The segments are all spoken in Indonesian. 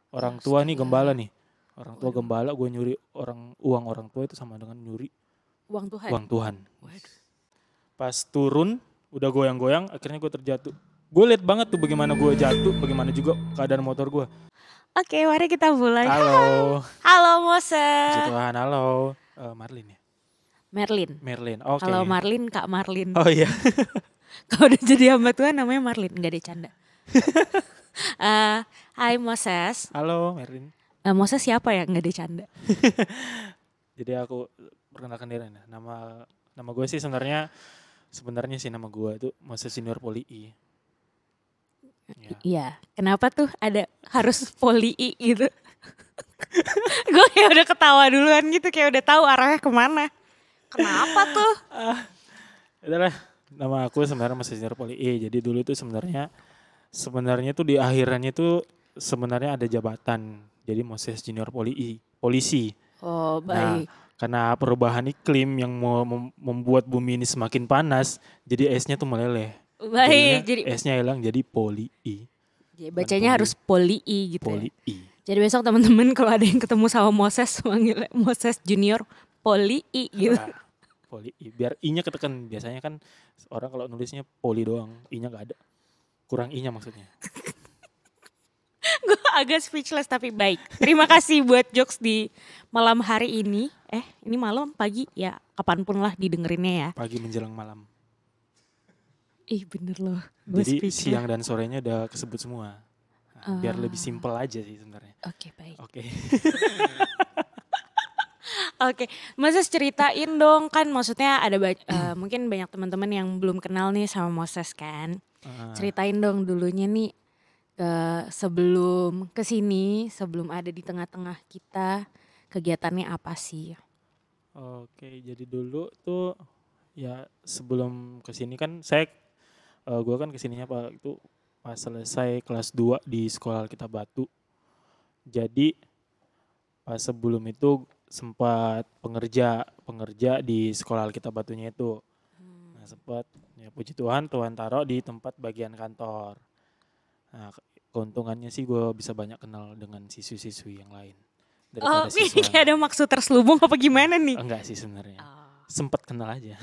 Orang tua nih gembala Astaga. nih. Orang tua Waduh, gembala, gue nyuri uang orang tua itu sama dengan nyuri uang Tuhan. uang Tuhan. Waduh. Pas turun, udah goyang-goyang, akhirnya gue terjatuh. Gue liat banget tuh bagaimana gue jatuh, bagaimana juga keadaan motor gue. Oke, mari kita mulai. Halo, Halo puji Mose. Tuhan, halo. Marlin ya? Merlin. Merlin, Kalau oke. Marlin, Kak Marlin. Oh iya, Kalau udah jadi hamba Tuhan namanya Marlin, nggak ada canda. Eh, Hai Moses. halo Merlin. Moses siapa ya? Nggak ada canda. Jadi aku perkenalkan diri nih. Nama gue sih sebenarnya sih nama gue itu Moses Senior Poli I. Ya. Iya. Kenapa tuh ada harus poli I gitu? Gue kayak udah ketawa duluan gitu, kayak udah tahu arahnya kemana. Kenapa tuh? Itulah nama aku sebenarnya Moses Senior Poli I. Jadi dulu itu sebenarnya tuh di akhirannya tuh sebenarnya ada jabatan. Jadi Moses Junior Poli I, polisi. Oh Nah, baik. karena perubahan iklim yang mau membuat bumi ini semakin panas, jadi esnya tuh meleleh. Baik. Jadinya Jadi esnya hilang jadi poli I. Bukan bacanya harus poli I gitu ya. poli I. Jadi besok teman-teman kalau ada yang ketemu sama Moses manggil Moses Junior poli I gitu. Ah, poli I. Biar I-nya ketekan. Biasanya kan orang kalau nulisnya poli doang, I-nya nggak ada. Kurang I-nya maksudnya. Gue agak speechless tapi baik. Terima kasih buat jokes di malam hari ini. Ini malam, pagi, ya kapanpun lah didengerinnya ya. Pagi menjelang malam. Ih bener loh, gue Jadi speechless. siang dan sorenya udah kesebut semua. Nah, biar lebih simpel aja sih sebenarnya. Oke baik. Oke. Oke, Moses ceritain dong, kan maksudnya ada mungkin banyak teman-teman yang belum kenal nih sama Moses kan. Ah, Ceritain dong dulunya nih sebelum kesini, sebelum ada di tengah-tengah kita, kegiatannya apa sih? Oke, jadi dulu tuh ya sebelum kesini kan gue kan kesininya Pak itu pas selesai kelas 2 di sekolah Alkitab Batu. Jadi pas sebelum itu sempat pengerja di sekolah Alkitab Batunya itu. Nah, sempat ya puji Tuhan Tuhan taruh di tempat bagian kantor. Nah, keuntungannya sih gue bisa banyak kenal dengan siswi-siswi yang lain Oh, daripada ini siswa. kayak ada maksud terselubung apa gimana nih? Enggak sih sebenarnya. Oh. Sempat kenal aja.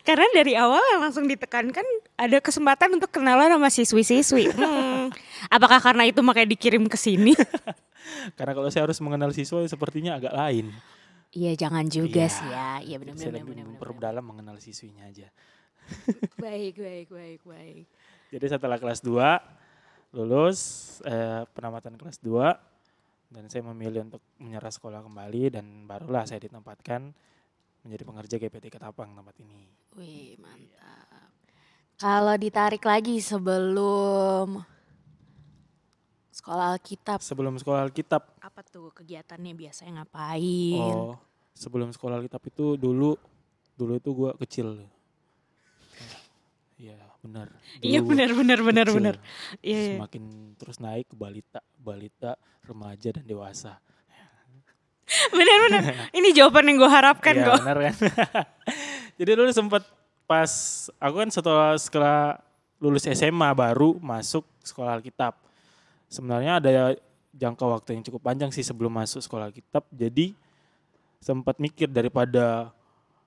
Karena dari awal yang langsung ditekankan ada kesempatan untuk kenalan sama siswi-siswi. Apakah karena itu makanya dikirim ke sini? Karena kalau saya harus mengenal siswa sepertinya agak lain. Iya, jangan juga Iya. sih ya. Iya Saya benar-benar lebih benar-benar. memperdalam mengenal siswinya aja. Baik, baik, baik, baik. Jadi setelah kelas 2 lulus penamatan kelas 2 dan saya memilih untuk menyerah sekolah kembali dan barulah saya ditempatkan menjadi pengerja GPT Ketapang tempat ini. Wih, mantap. Kalau ditarik lagi sebelum sekolah Alkitab, Sebelum sekolah Alkitab, apa tuh kegiatannya biasanya ngapain? sebelum sekolah Alkitab itu dulu itu gue kecil. Iya benar. Iya Dulu benar benar benar kecil. benar. Iya. Iya. Semakin terus naik ke balita, remaja dan dewasa. Benar benar. Ini jawaban yang gue harapkan Iya kok. benar kan. Jadi dulu sempat pas aku kan setelah lulus SMA baru masuk sekolah Alkitab. Sebenarnya ada jangka waktu yang cukup panjang sih sebelum masuk sekolah Alkitab. Jadi sempat mikir daripada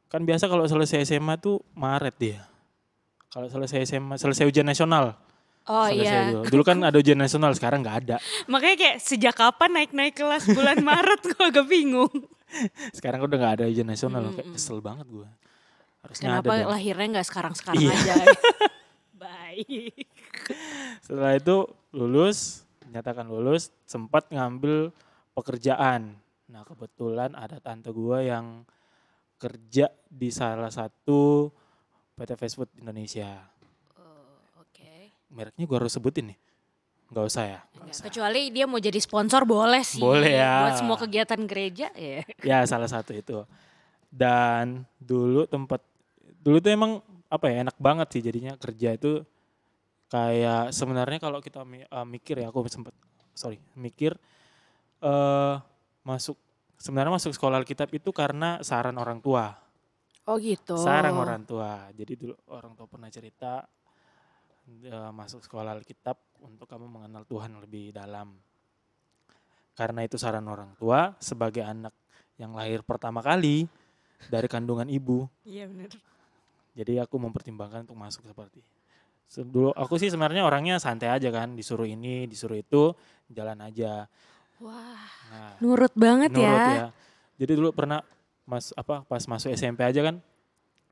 kan biasa kalau selesai SMA tuh Maret ya. Kalau selesai SMA, selesai ujian nasional. Oh Selesai iya. dulu. Dulu kan ada ujian nasional, sekarang nggak ada. Makanya kayak sejak kapan naik-naik kelas bulan Maret, gue agak bingung. Sekarang udah nggak ada ujian nasional, kayak kesel banget gue. Harusnya ada Kenapa dong. lahirnya nggak sekarang-sekarang Iya. aja? Baik. Setelah itu dinyatakan lulus, sempat ngambil pekerjaan. Nah kebetulan ada tante gue yang kerja di salah satu PT Fast Food Indonesia. Oke. Mereknya gue harus sebutin nih? Nggak usah ya? Nggak usah. Kecuali dia mau jadi sponsor boleh sih. Boleh ya. Buat semua kegiatan gereja ya. Ya salah satu itu. Dan dulu tuh emang apa ya enak banget sih jadinya kerja itu kayak sebenarnya kalau kita mikir ya aku mikir sebenarnya masuk sekolah Alkitab itu karena saran orang tua. Oh gitu. Saran orang tua. Jadi dulu orang tua pernah cerita masuk sekolah Alkitab untuk kamu mengenal Tuhan lebih dalam. Karena itu saran orang tua sebagai anak yang lahir pertama kali dari kandungan ibu. Iya benar. Jadi aku mempertimbangkan untuk masuk seperti. Dulu aku sih sebenarnya orangnya santai aja kan, disuruh ini, disuruh itu, jalan aja. Wah, Nah, nurut banget nurut ya. ya. Jadi dulu pernah pas masuk SMP aja kan,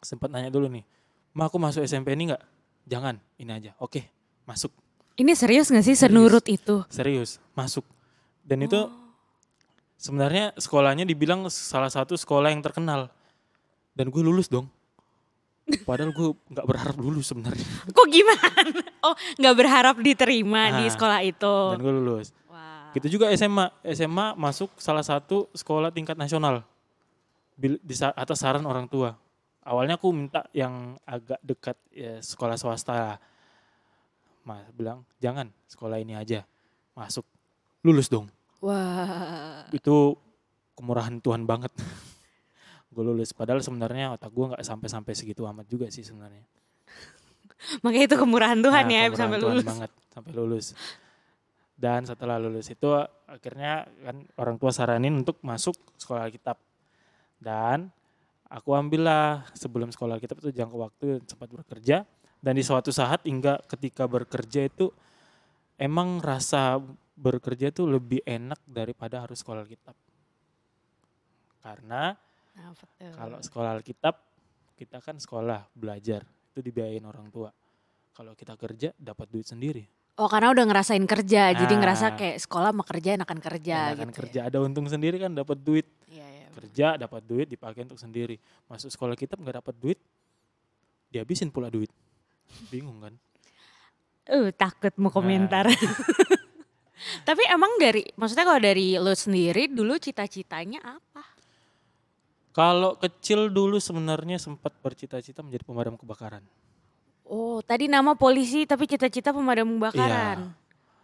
sempat nanya dulu nih, "Ma, aku masuk SMP ini enggak?" "Jangan, ini aja." "Oke, masuk." Ini serius gak sih Serius. senurut itu? Serius, masuk. Dan itu Oh. sebenarnya sekolahnya dibilang salah satu sekolah yang terkenal. Dan gue lulus dong. Padahal gue nggak berharap lulus sebenarnya. Kok gimana? Oh, nggak berharap diterima di Ah, sekolah itu. Dan gue lulus. Wah. Gitu juga SMA. SMA masuk salah satu sekolah tingkat nasional. Atas saran orang tua. Awalnya aku minta yang agak dekat ya, sekolah swasta lah. Mas bilang, "Jangan, sekolah ini aja." Masuk. Lulus dong. Wah. Itu kemurahan Tuhan banget. Gue lulus. Padahal sebenarnya otak gue nggak sampai segitu amat juga sih sebenarnya. Makanya itu kemurahan Tuhan Nah, ya kemurahan sampai Tuhan lulus. banget sampai lulus. Dan setelah lulus itu akhirnya kan orang tua saranin untuk masuk sekolah Alkitab. Dan aku ambillah sebelum sekolah Alkitab itu jangka waktu sempat bekerja. Dan di suatu saat hingga ketika bekerja itu emang rasa bekerja itu lebih enak daripada harus sekolah Alkitab. Karena Nah, betul. kalau sekolah Alkitab kita kan sekolah belajar itu dibiayain orang tua. Kalau kita kerja dapat duit sendiri. Oh, karena udah ngerasain kerja, jadi Ah. ngerasa kayak sekolah sama kerja enakan kerja Enakan gitu. kerja ada untung sendiri kan dapat duit. Iya, iya. Kerja dapat duit dipakai untuk sendiri. Masuk sekolah Alkitab nggak dapat duit dihabisin pula duit. Bingung kan? Takut mau komentar. Nah. Tapi emang maksudnya kalau dari lo sendiri dulu cita-citanya apa? Kalau kecil dulu sebenarnya sempat bercita-cita menjadi pemadam kebakaran. Oh, tadi nama polisi tapi cita-cita pemadam kebakaran.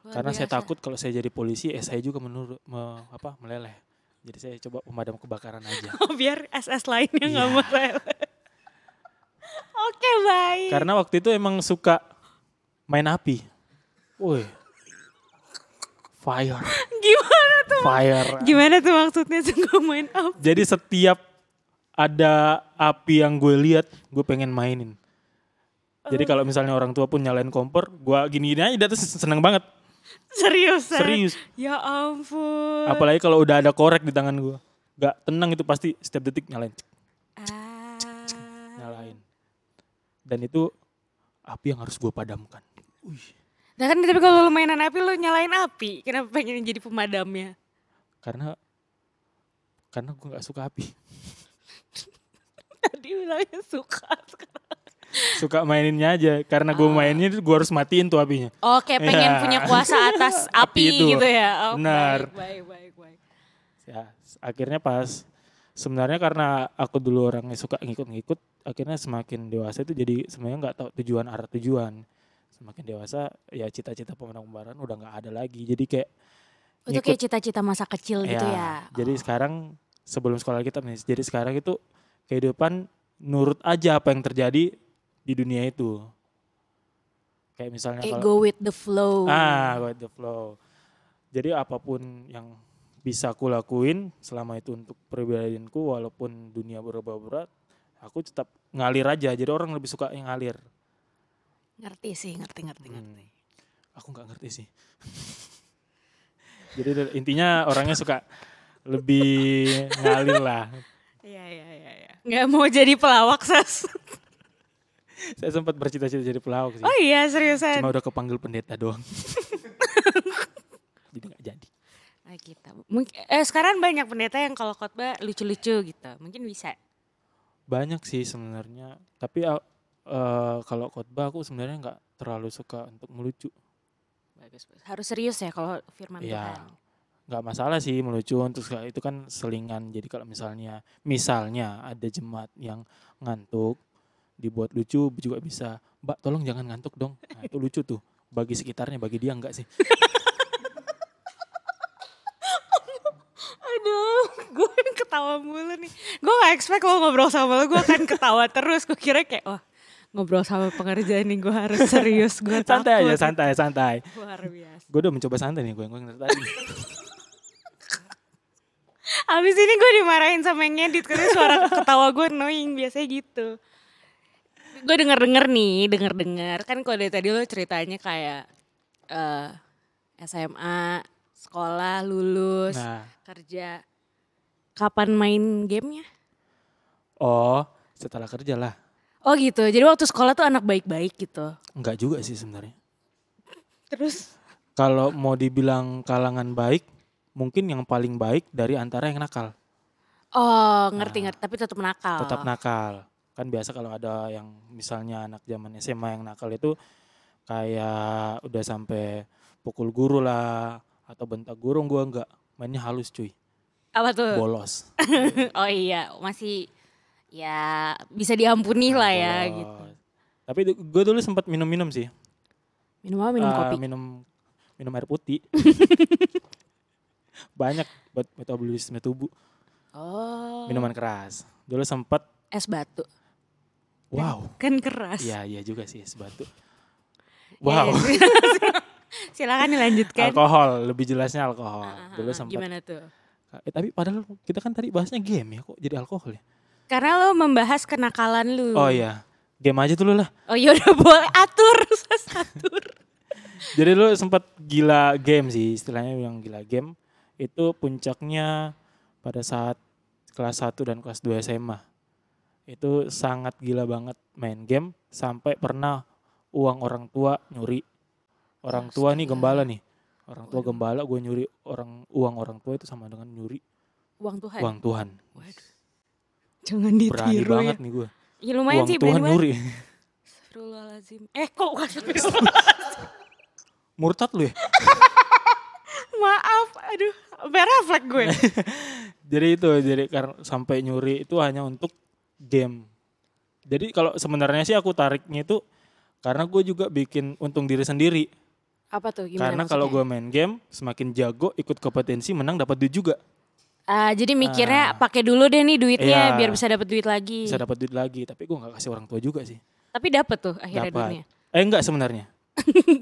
Luar Karena saya biasa. takut kalau saya jadi polisi, saya juga meleleh. Jadi saya coba pemadam kebakaran aja. Oh, biar SS lainnya nggak Iya. meleleh. Oke, baik. Karena waktu itu emang suka main api. Woi. Fire. Gimana tuh? Fire. Gimana tuh maksudnya suka main apa? Jadi setiap ada api yang gue lihat, gue pengen mainin. Jadi kalau misalnya orang tua pun nyalain kompor, gue gini-gini aja dia tuh seneng banget. Seriusan? Serius. Ya ampun. Apalagi kalau udah ada korek di tangan gue. Gak tenang itu pasti setiap detik nyalain. Ah. Nyalain. Dan itu api yang harus gue padamkan. Wih. Nah kan tapi kalau lu mainan api lu nyalain api. Kenapa pengen jadi pemadamnya? Karena gue gak suka api. Tadi bilangnya suka. Suka maininnya aja. Karena gue mainnya itu gue harus matiin tuh apinya. Oke, pengen Ya. punya kuasa atas api, Api itu. gitu ya. Oh, Benar. Baik. Ya, akhirnya sebenarnya karena aku dulu orangnya suka ngikut-ngikut, akhirnya semakin dewasa itu jadi sebenarnya nggak tahu arah tujuan. Semakin dewasa ya cita-cita pemadam kebakaran udah nggak ada lagi. Jadi kayak Itu kayak cita-cita masa kecil gitu ya. Jadi sekarang sebelum sekolah kita nih, jadi sekarang itu kehidupan nurut aja apa yang terjadi di dunia itu. Kayak misalnya Kayak kalau go with the flow. go with the flow. Jadi apapun yang bisa aku lakuin selama itu untuk pribadiku walaupun dunia berubah berat, aku tetap ngalir aja. Jadi orang lebih suka yang ngalir. Ngerti sih, ngerti. Aku nggak ngerti sih. Jadi intinya orangnya suka lebih ngalir lah. Iya. Nggak mau jadi pelawak, Sas. Saya sempat bercita-cita jadi pelawak sih. Oh iya, seriusan. Cuma udah kepanggil pendeta doang. Jadi nggak jadi. Nah, gitu. Sekarang banyak pendeta yang kalau khotbah lucu-lucu gitu. Mungkin bisa. Banyak sih sebenarnya. Tapi kalau khotbah aku sebenarnya nggak terlalu suka untuk melucu. Bagus. Harus serius ya kalau firman Iya. Tuhan. Nggak masalah sih melucu untuk itu kan selingan. Jadi kalau misalnya ada jemaat yang ngantuk, dibuat lucu juga bisa. Mbak tolong jangan ngantuk dong. Nah itu lucu tuh. Bagi sekitarnya, bagi dia enggak sih. Aduh, gue ketawa mulu nih. Gue gak expect lo ngobrol sama lo, gue akan ketawa terus. Gue kira kayak, wah ngobrol sama pengerjaan nih gue harus serius. Gue Santai takut. aja, santai. Luar biasa. Gue udah mencoba santai nih gue yang tadi. Abis ini gue dimarahin sama yang ngedit karena suara ketawa gue annoying, biasanya gitu. Gue denger kan kalau dari tadi lo ceritanya kayak SMA, sekolah, lulus, Nah, kerja. Kapan main gamenya? oh setelah kerja lah. Oh gitu, jadi waktu sekolah tuh anak baik-baik gitu. Enggak juga sih sebenarnya. Terus? Kalau mau dibilang kalangan baik, mungkin yang paling baik dari antara yang nakal. Oh ngerti, tapi tetap nakal. Tetap nakal. Kan biasa kalau ada yang misalnya anak zaman SMA yang nakal itu kayak udah sampai pukul guru lah atau bentak guru, gue enggak. Mainnya halus cuy, Apa tuh? bolos. Oh iya, masih ya bisa diampuni lah ya Bolos. gitu. Tapi gue dulu sempat minum-minum sih. Minum apa? Minum kopi? Minum air putih. Banyak buat metabolisme tubuh. Oh. Minuman keras. Dulu sempat. Es batu. Wow. Kan keras. Iya juga sih es batu. Ya, Wow. silakan dilanjutkan. Alkohol, lebih jelasnya alkohol. Dulu sempat. Gimana tuh? Tapi padahal kita kan tadi bahasnya game ya, kok jadi alkohol ya? Karena lo membahas kenakalan lu. Oh iya, game aja dulu lah. Oh iya udah boleh atur. Jadi lu sempat gila game sih, istilahnya yang gila game. Itu puncaknya pada saat kelas 1 dan kelas 2 SMA. Itu sangat gila banget main game, sampai pernah uang orang tua nyuri. Orang tua nih gembala nih. Orang tua gembala, gue nyuri uang orang tua itu sama dengan nyuri Uang Tuhan. uang Tuhan. Waduh. Jangan ditiru. Berani banget nih gue. Ya lumayan Uang sih Tuhan berani nyuri. Astagfirullahaladzim. Kok Murtad lu ya? maaf, aduh, refleks gue. Jadi karena sampai nyuri itu hanya untuk game. Jadi kalau sebenarnya sih aku tariknya itu karena gue juga bikin untung diri sendiri. Apa tuh? Gimana Karena maksudnya? kalau gue main game semakin jago, ikut kompetensi, menang, dapat duit juga. Jadi mikirnya pakai dulu deh nih duitnya Iya. biar bisa dapat duit lagi. Bisa dapat duit lagi, tapi gue nggak kasih orang tua juga sih. Tapi dapat tuh akhirnya Dapat. duitnya. Enggak sebenarnya.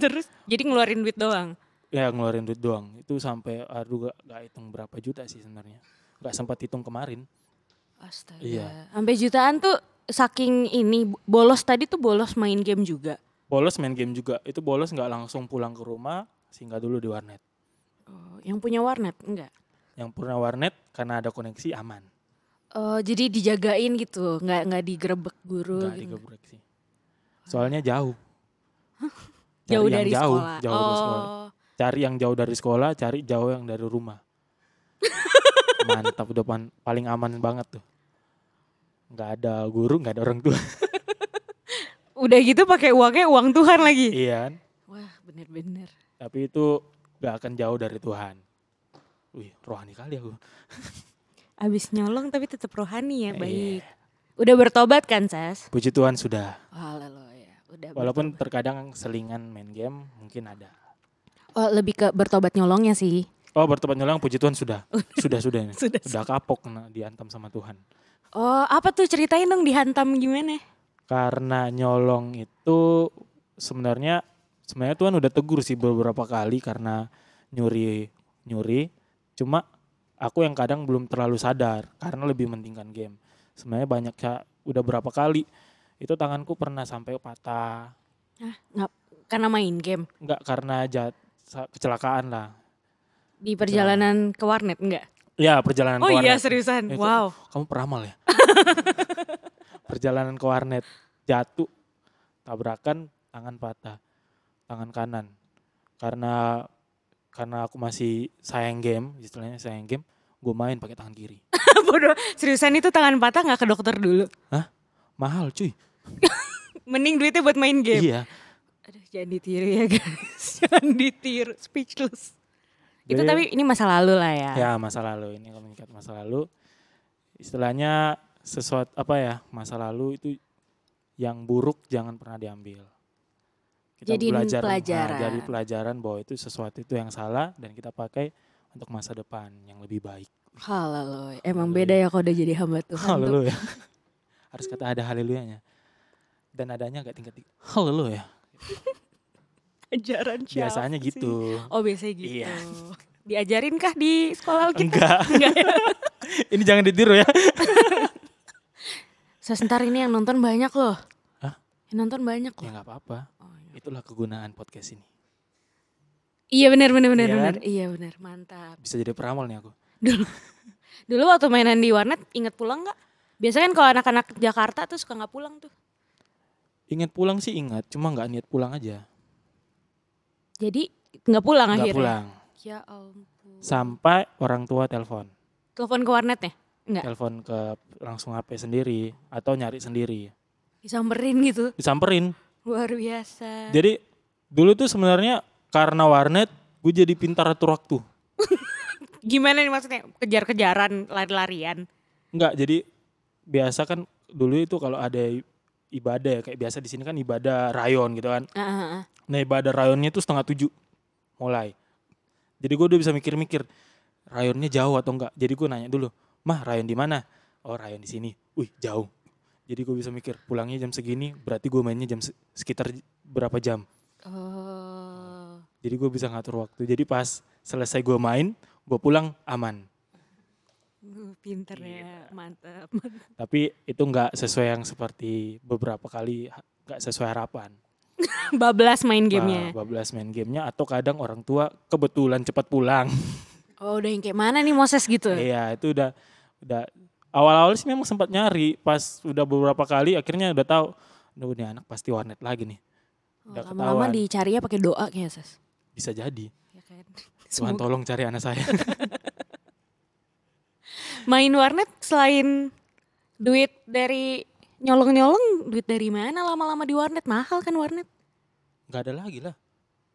Terus jadi ngeluarin duit doang. Ya ngeluarin duit doang. Itu sampai aduh gak hitung berapa juta sih sebenarnya. Gak sempat hitung kemarin. Astaga. Iya. Sampai jutaan tuh saking ini bolos tadi tuh bolos main game juga. Bolos main game juga. Itu bolos nggak langsung pulang ke rumah, singgah dulu di warnet. Oh, yang punya warnet enggak? Yang punya warnet karena ada koneksi aman. Oh, jadi dijagain gitu, nggak digerebek guru Nggak gitu. digebrek sih. Soalnya jauh. Cari Jauh yang dari jauh, sekolah. jauh dari sekolah. Cari yang jauh dari sekolah, cari jauh yang dari rumah. Mantap, udah paling aman banget tuh. Nggak ada guru, nggak ada orang tua. Udah gitu pakai uangnya uang Tuhan lagi. Iya kan? Wah, bener-bener. Tapi itu nggak akan jauh dari Tuhan. Wih, rohani kali aku. Abis nyolong tapi tetap rohani ya, baik. Iya. Udah bertobat kan, Sas? Puji Tuhan sudah. Haleluya. Udah Walaupun bertobat. terkadang selingan main game mungkin ada. Oh, lebih ke bertobat nyolongnya sih. Oh, bertobat nyolong, puji Tuhan sudah. Sudah. Sudah. Kapok dihantam sama Tuhan. Oh, apa tuh ceritain dong dihantam gimana? Karena nyolong itu sebenarnya Tuhan udah tegur sih beberapa kali karena nyuri. Cuma aku yang kadang belum terlalu sadar karena lebih mementingkan game. Sebenarnya banyak udah berapa kali itu tanganku pernah sampai patah. Nggak, karena main game? Enggak, karena kecelakaan lah. Di perjalanan ke warnet enggak? Ya, perjalanan Oh ke warnet. iya, seriusan? Eh, Wow. Kamu peramal ya? Perjalanan ke warnet, jatuh, tabrakan, tangan patah, tangan kanan. Karena aku masih sayang game, istilahnya sayang game, gue main pakai tangan kiri. Bodoh, seriusan itu tangan patah nggak ke dokter dulu? Hah? Mahal cuy. Mending duitnya buat main game. Iya. Aduh, jangan ditiru ya guys. Jangan ditiru, speechless. Itu Jadi- tapi ini masa lalu lah ya. Ya masa lalu, ini kalau mengingat masa lalu. Istilahnya masa lalu itu yang buruk jangan pernah diambil. Kita Jadiin belajar, pelajaran. jadi pelajaran bahwa itu sesuatu itu yang salah dan kita pakai untuk masa depan yang lebih baik. Haleluya. Emang beda ya kalau udah jadi hamba Tuhan tuh. Haleluya. Harus kata ada haleluyanya. Dan adanya agak tingkat haleluya. Ajaran siapa Biasanya sih? gitu. Oh biasanya gitu. Iya. Diajarin kah di sekolah kita? Enggak. Enggak ya? Ini jangan ditiru ya. Sebentar ini yang nonton banyak loh. Hah? Yang nonton banyak Ya loh. nggak apa-apa. Oh, iya. Itulah kegunaan podcast ini. Iya benar. Iya kan? Iya benar, mantap. Bisa jadi peramal nih aku. Dulu waktu mainan di warnet inget pulang nggak? Biasanya kan kalau anak-anak Jakarta tuh suka nggak pulang tuh. Ingat pulang sih ingat, cuma nggak niat pulang aja. Jadi nggak pulang Nggak akhirnya. pulang. Ya ampun. Sampai orang tua telepon. Telepon ke warnetnya? Enggak. Telepon ke langsung HP sendiri atau nyari sendiri. Disamperin gitu. Disamperin. Luar biasa. Jadi dulu tuh sebenarnya karena warnet gue jadi pintar atur waktu. Gimana nih maksudnya? Kejar-kejaran, lari-larian. Enggak, jadi biasa kan dulu itu kalau ada ibadah ya, kayak biasa di sini kan ibadah rayon gitu kan. Nah ibadah rayonnya itu 6:30 mulai. Jadi gue udah bisa mikir-mikir rayonnya jauh atau enggak. Jadi gue nanya dulu, mah rayon di mana? Oh rayon di sini. Wih jauh. Jadi gue bisa mikir pulangnya jam segini, berarti gue mainnya sekitar berapa jam. Oh. Jadi gue bisa ngatur waktu. Jadi pas selesai gue main, gue pulang aman. Pinter Iya. ya, mantap. Tapi itu nggak sesuai yang seperti beberapa kali nggak sesuai harapan. Bablas main gamenya. Bablas main gamenya atau kadang orang tua kebetulan cepat pulang. Oh udah yang kayak mana nih Moses gitu? Iya itu udah awal-awal sih memang sempat nyari, pas udah beberapa kali akhirnya udah tahu, udah ini anak pasti warnet lagi nih. Udah Lama-lama ketahuan. dicarinya pakai doa kayaknya Ses. Bisa jadi. Ya kan? Tuhan Semoga. tolong cari anak saya. Main warnet selain duit dari nyolong-nyolong, duit dari mana lama-lama di warnet? Mahal kan warnet? Gak ada lagi lah.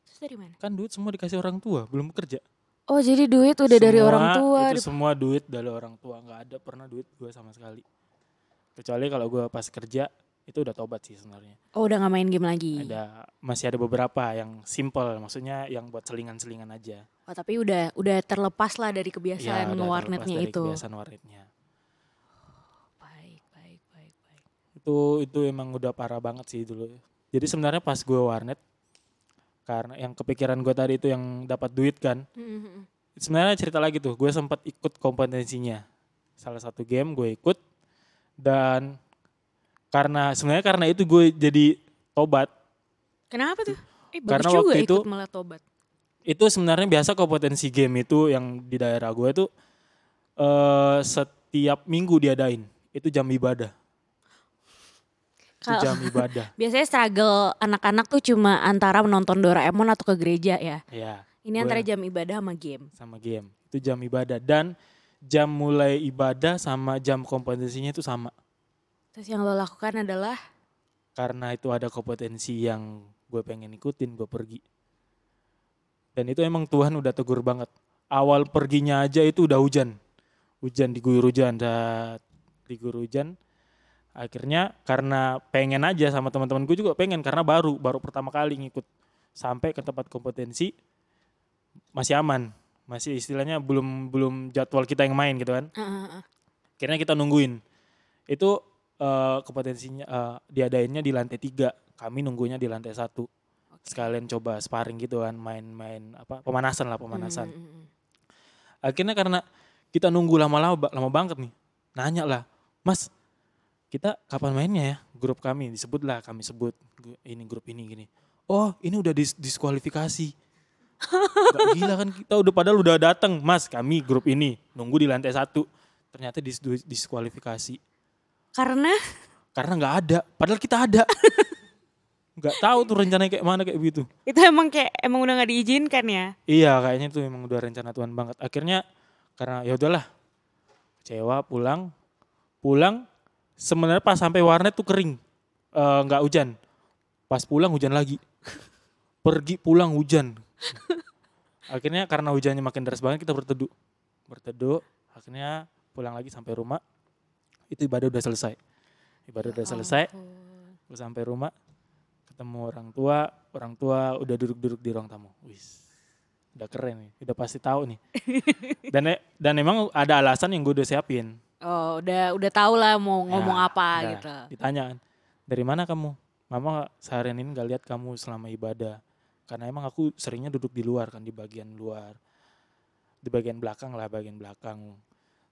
Terus dari mana? Kan duit semua dikasih orang tua, belum bekerja. Oh jadi duit udah dari Semua orang tua. Itu semua duit dari orang tua, nggak ada pernah duit gue sama sekali. Kecuali kalau gue pas kerja itu udah tobat sih sebenarnya. Oh udah gak main game lagi? Masih ada beberapa yang simple, maksudnya yang buat selingan-selingan aja. Oh tapi udah terlepas lah dari kebiasaan Udah warnetnya terlepas dari itu. kebiasaan warnetnya. Baik. Itu emang udah parah banget sih dulu. Jadi sebenarnya pas gue warnet, karena yang kepikiran gue tadi itu yang dapat duit kan. Sebenarnya cerita lagi tuh, gue sempat ikut kompetensinya. Salah satu game gue ikut, dan karena itu gue jadi tobat. Kenapa tuh? Bagus Karena juga waktu ikut itu- malah tobat. Itu sebenarnya biasa kompetensi game itu yang di daerah gue tuh setiap minggu diadain. Itu jam ibadah. Itu Kalau- jam ibadah. Biasanya struggle anak-anak tuh cuma antara menonton Doraemon atau ke gereja ya. Ya, Ini Gue- antara jam ibadah sama game. sama game. Itu jam ibadah, dan jam mulai ibadah sama jam kompetensinya itu sama. Terus yang lo lakukan adalah Karena itu ada kompetensi yang gue pengen ikutin, gue pergi. Dan itu emang Tuhan udah tegur banget. Awal perginya aja itu udah hujan. Diguyur hujan. Akhirnya karena pengen aja sama teman-teman gue juga pengen, karena baru pertama kali ngikut sampai ke tempat kompetensi masih aman. Masih istilahnya belum jadwal kita yang main gitu kan. Akhirnya kita nungguin. Itu kompetensinya diadainnya di lantai 3. Kami nunggunya di lantai 1. Sekalian coba sparring gitu kan, main pemanasan. Akhirnya karena kita nunggu lama banget nih, nanya lah, Mas, kita kapan mainnya ya? Grup kami disebutlah, kami sebut ini grup ini gini. Oh, ini udah diskualifikasi. Gak gila kan, kita padahal udah datang, Mas, kami grup ini nunggu di lantai 1. Ternyata diskualifikasi. karena Karena nggak ada, padahal kita ada. Nggak tahu tuh rencananya kayak mana kayak begitu. itu emang udah gak diizinkan ya. Iya, kayaknya itu emang udah rencana Tuhan banget. Akhirnya karena ya udahlah, kecewa, pulang. Sebenarnya pas sampai warnet tuh kering, nggak hujan. Pas pulang hujan lagi. Pergi pulang hujan. Akhirnya karena hujannya makin deras banget, kita berteduh. Akhirnya pulang lagi sampai rumah. Itu ibadah udah selesai. Gue sampai rumah, ketemu orang tua udah duduk di ruang tamu. Wis, udah keren nih, udah pasti tahu nih. Dan emang ada alasan yang gue udah siapin. Oh udah tahu lah mau ngomong apa Udah, gitu. Ditanya, dari mana kamu? Mama seharian ini gak lihat kamu selama ibadah. Karena emang aku seringnya duduk di luar kan, di bagian luar. di bagian belakang lah, bagian belakang.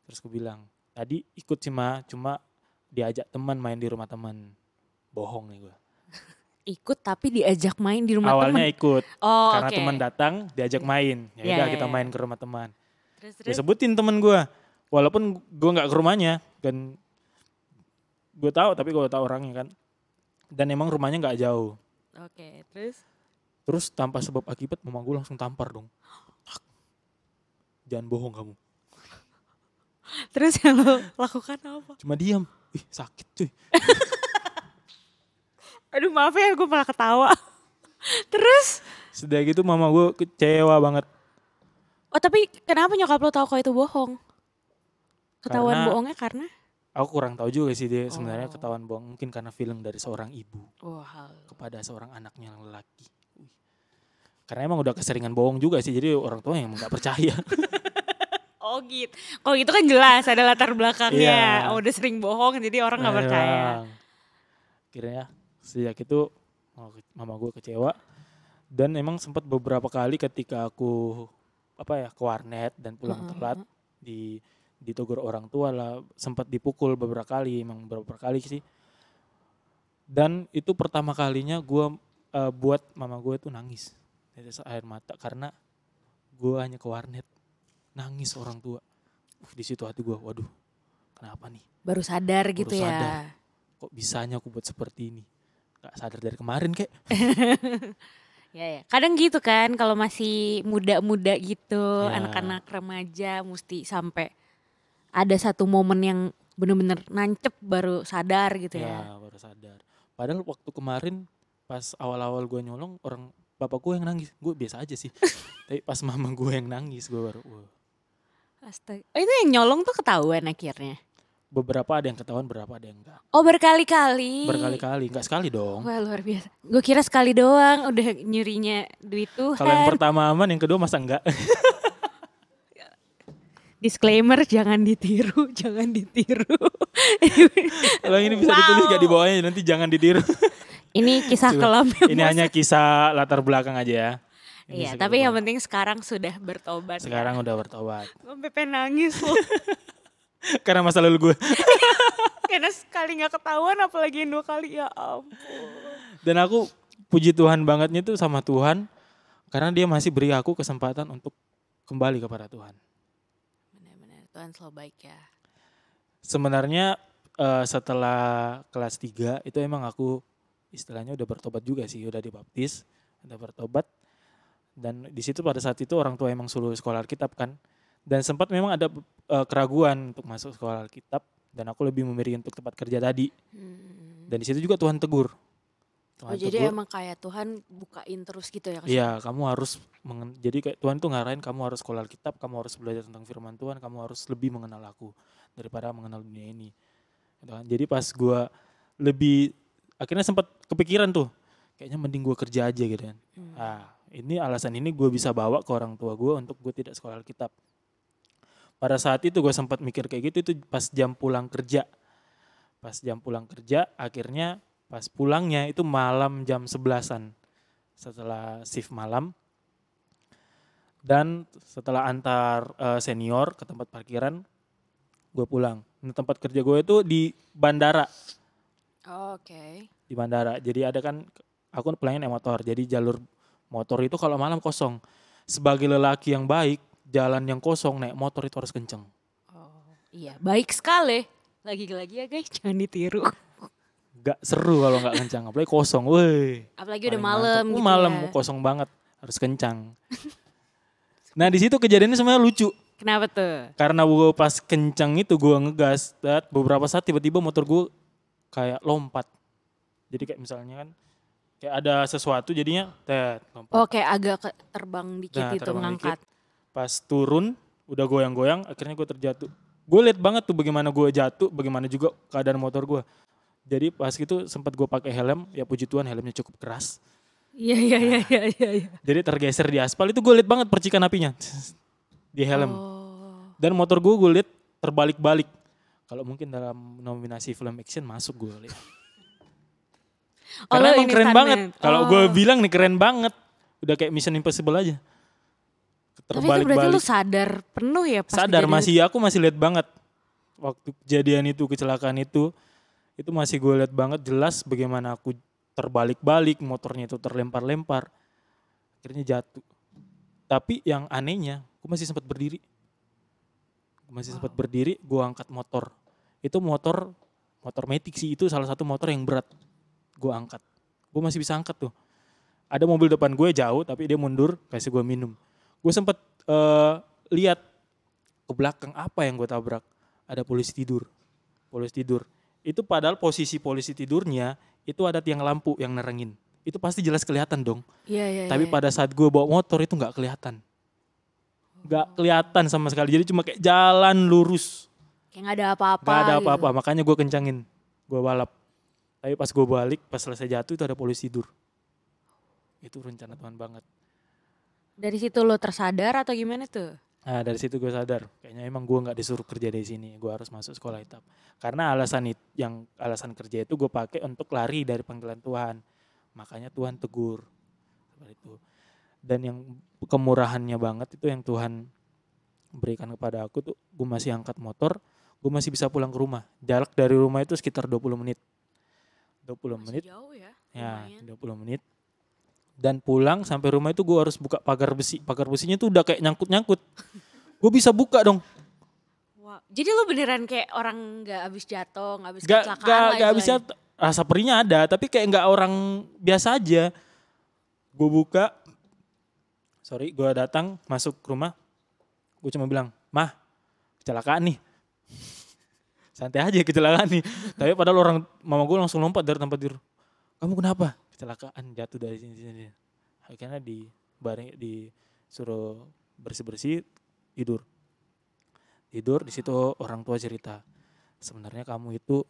Terus gue bilang, tadi ikut sih Ma, cuma diajak teman main di rumah teman. Bohong nih gue. Ikut tapi diajak main di rumah Awalnya temen. ikut, Oh karena oke. teman datang diajak main. Ya Iya, udah iya, kita iya. main ke rumah teman. Terus Gue sebutin temen gue, walaupun gue nggak ke rumahnya, dan gue tahu tapi gue tahu orangnya kan. Dan emang rumahnya nggak jauh. Oke, terus? Terus tanpa sebab akibat mama gue langsung tampar dong. Jangan bohong kamu. Terus yang lo lakukan apa? Cuma diam. Ih sakit cuy. Aduh maaf ya gue malah ketawa. Terus? Sudah gitu mama gue kecewa banget. Oh tapi kenapa nyokap lo tahu kalau itu bohong? Ketahuan Karena- bohongnya karena? Aku kurang tahu juga sih dia sebenarnya Oh. ketahuan bohong. Mungkin karena feeling dari seorang ibu Wah. kepada seorang anaknya yang lelaki. Wih. Karena emang udah keseringan bohong juga sih. Jadi orang tua yang nggak percaya. Oh gitu. Kalau gitu kan jelas ada latar belakangnya. Iya. Oh, udah sering bohong jadi orang nggak percaya. Emang. Akhirnya sejak itu mama gue kecewa. Dan emang sempat beberapa kali ketika aku ke warnet dan pulang telat ditegur orang tua lah, sempat dipukul beberapa kali, emang beberapa kali sih. Dan itu pertama kalinya gue buat mama gue tuh nangis, tetes air mata karena gue hanya ke warnet, nangis orang tua. Di situ hati gue, waduh, kenapa nih? Baru sadar Baru gitu ya. sadar. Kok bisanya aku buat seperti ini? Gak sadar dari kemarin kek. Ya, ya. Kadang gitu kan kalau masih muda-muda gitu, Ya. anak-anak remaja mesti sampai ada satu momen yang bener-bener nancep baru sadar gitu ya. Ya baru sadar. Padahal waktu kemarin pas awal-awal gue nyolong, orang bapak gue yang nangis, gue biasa aja sih. Tapi pas mama gue yang nangis gue baru wah. Astaga. Oh, itu yang nyolong tuh ketahuan akhirnya. Beberapa ada yang ketahuan, beberapa ada yang enggak. Oh berkali-kali. Berkali-kali, enggak sekali dong. Wah luar biasa. Gue kira sekali doang udah nyurinya duit Tuhan. Kalau yang pertama aman, yang kedua masa enggak? Disclaimer jangan ditiru, jangan ditiru. Kalau ini bisa ditulis gak di bawahnya, nanti jangan ditiru. Ini kisah Coba. kelam. Ini hanya kisah latar belakang aja ya. Ini Iya, sekedar tapi yang bawah. penting sekarang sudah bertobat. Sekarang udah bertobat. Gue sampai pengen nangis loh. Karena masa lalu gue. Karena sekali gak ketahuan apalagi yang 2 kali, ya ampun. Dan aku puji Tuhan bangetnya tuh sama Tuhan. Karena dia masih beri aku kesempatan untuk kembali kepada Tuhan. Benar-benar Tuhan selalu baik ya. Sebenarnya setelah kelas 3 itu emang aku istilahnya udah bertobat juga sih, udah dibaptis, udah bertobat. Dan di situ pada saat itu orang tua emang suruh sekolah Alkitab kan. Dan sempat memang ada keraguan untuk masuk sekolah Alkitab dan aku lebih memilih untuk tempat kerja tadi. Dan di situ juga Tuhan tegur. Oh jadi emang kayak Tuhan bukain terus gitu ya? Iya, kamu harus jadi kayak Tuhan tuh ngarahin kamu harus sekolah Alkitab, kamu harus belajar tentang firman Tuhan, kamu harus lebih mengenal aku daripada mengenal dunia ini. Gitu kan. Jadi pas gue lebih akhirnya sempat kepikiran tuh, kayaknya mending gue kerja aja gitu kan. Nah, ini alasan ini gue bisa bawa ke orang tua gue untuk gue tidak sekolah Alkitab. Pada saat itu gue sempat mikir kayak gitu, itu pas jam pulang kerja. Pas jam pulang kerja, akhirnya pas pulangnya itu malam jam 11-an. Setelah shift malam. Dan setelah antar senior ke tempat parkiran, gue pulang. Nah, tempat kerja gue itu di bandara. Oh, oke. Di bandara. Jadi ada kan, aku pulangnya naik motor. Jadi jalur motor itu kalau malam kosong. Sebagai lelaki yang baik, jalan yang kosong naik motor itu harus kenceng. Oh, iya, baik sekali. Lagi-lagi ya guys, jangan ditiru. Gak seru kalau gak kencang, apalagi kosong. Woi. Apalagi udah Paling malam mantap. gitu Malam ya. kosong banget, harus kencang. Nah di situ kejadiannya sebenarnya lucu. Kenapa tuh? Karena gue pas kencang itu gue ngegas, beberapa saat tiba-tiba motor gue kayak lompat. Jadi kayak misalnya kan, kayak ada sesuatu jadinya lompat. Oh kayak agak terbang dikit Nah, itu terbang ngangkat. Pas turun udah goyang-goyang, akhirnya gue terjatuh. Gue liat banget tuh bagaimana gue jatuh, bagaimana juga keadaan motor gue. Jadi pas gitu sempat gue pakai helm, ya puji Tuhan helmnya cukup keras. Iya. Jadi tergeser di aspal, itu gue liat banget percikan apinya di helm. Oh. Dan motor gue liat terbalik-balik. Kalau mungkin dalam nominasi film action masuk gue liat. Karena lo emang ini keren stuntman. banget. Kalau Oh. gue bilang nih keren banget. Udah kayak Mission Impossible aja. Tapi itu berarti lu terbalik-balik. sadar penuh ya pas Sadar kejadian itu? aku masih lihat banget waktu kejadian itu, kecelakaan itu masih gue lihat banget jelas bagaimana aku terbalik-balik, motornya itu terlempar-lempar, akhirnya jatuh. Tapi yang anehnya, gue masih sempat berdiri. Gue angkat motor. Itu motor Matic sih, itu salah satu motor yang berat. Gue angkat. Gue masih bisa angkat tuh. Ada mobil depan gue jauh, tapi dia mundur, kasih gue minum. Gue sempat lihat ke belakang apa yang gue tabrak. Ada polisi tidur. Itu padahal posisi polisi tidurnya itu ada tiang lampu yang nerengin. Itu pasti jelas kelihatan dong. Iya. Tapi pada saat gue bawa motor itu nggak kelihatan. Nggak kelihatan sama sekali. Jadi cuma kayak jalan lurus. Kayak gak ada apa-apa. Nggak ada gitu. apa-apa. Makanya gue kencangin. Gue balap. Tapi pas gue balik, pas selesai jatuh itu ada polisi tidur. Itu rencana Tuhan banget. Dari situ lo tersadar atau gimana tuh? Nah dari situ gue sadar. Kayaknya emang gue gak disuruh kerja di sini. Gue harus masuk sekolah hitap. Karena alasan kerja itu gue pakai untuk lari dari panggilan Tuhan. Makanya Tuhan tegur. Seperti itu. Dan yang kemurahannya banget itu yang Tuhan berikan kepada aku tuh, gue masih angkat motor, gue masih bisa pulang ke rumah. Jarak dari rumah itu sekitar 20 menit. 20 Masih menit. jauh ya. Ya, Lumayan. 20 menit. Dan pulang sampai rumah itu gue harus buka pagar besi. Pagar besinya tuh udah kayak nyangkut-nyangkut. Gue bisa buka dong. Wow. Jadi lo beneran kayak orang gak habis jatuh, gak habis Gak kecelakaan lah bisa istilahnya. rasa perihnya ada, tapi kayak nggak orang biasa aja. Gue buka, gue datang masuk ke rumah, gue cuma bilang, "Mah, kecelakaan nih." Santai aja kecelakaan nih. Tapi padahal mama gue langsung lompat dari tempat tidur. "Kamu kenapa?" "Kecelakaan, jatuh dari sini." Akhirnya disuruh bersih-bersih, tidur di situ. Orang tua cerita, sebenarnya kamu itu